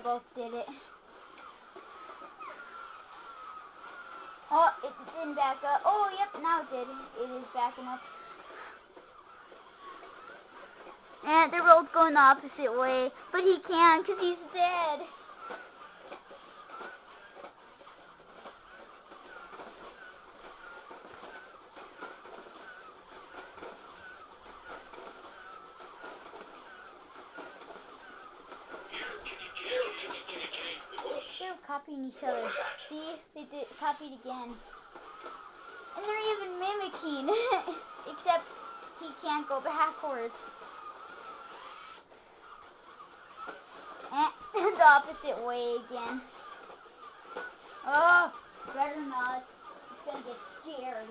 both did it. Oh, it didn't back up. Oh, yep, now it did. It is backing up. And they're both going the opposite way. But he can't because he's dead. They're copying each other. See? They did copied again. And they're even mimicking. Except he can't go backwards. And the opposite way again. Oh, better not. It's gonna get scared.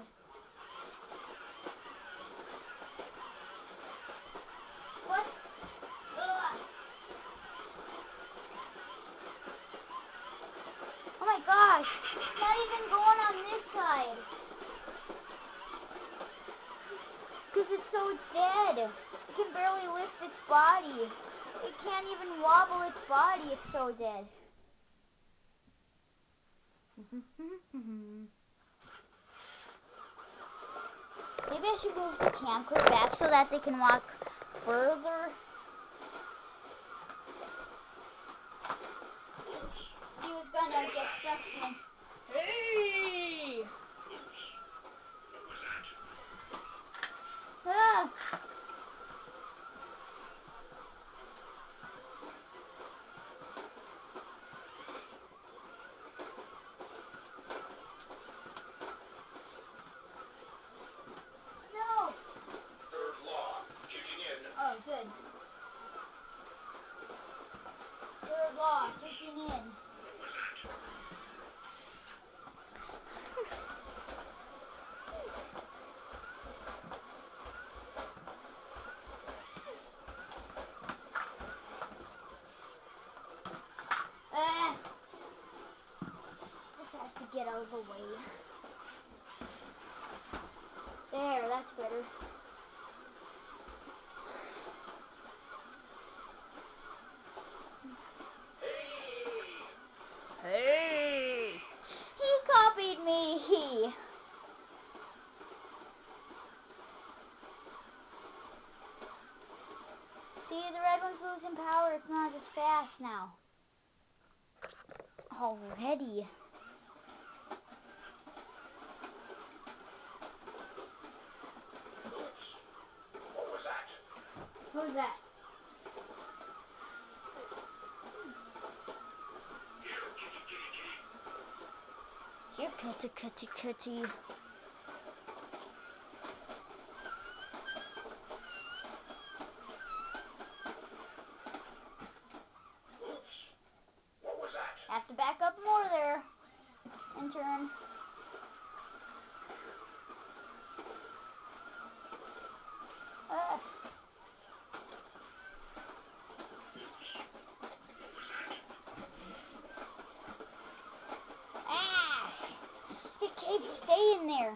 What? Ugh. Oh my gosh, it's not even going on this side. Because it's so dead. It can barely lift its body. It can't even wobble its body. It's so dead. Maybe I should move the camcorder back so that they can walk further. He was gonna get stuck soon. Hey! Ah! No! Third law kicking in. Oh, good. Third law kicking in. This has to get out of the way. There, that's better. Hey! He copied me. See, the red one's losing power. It's not as fast now. Already. What was that? Who's that? Here, kitty, kitty, kitty. What was that? Have to back up more there. And turn. Ah! It keeps staying there.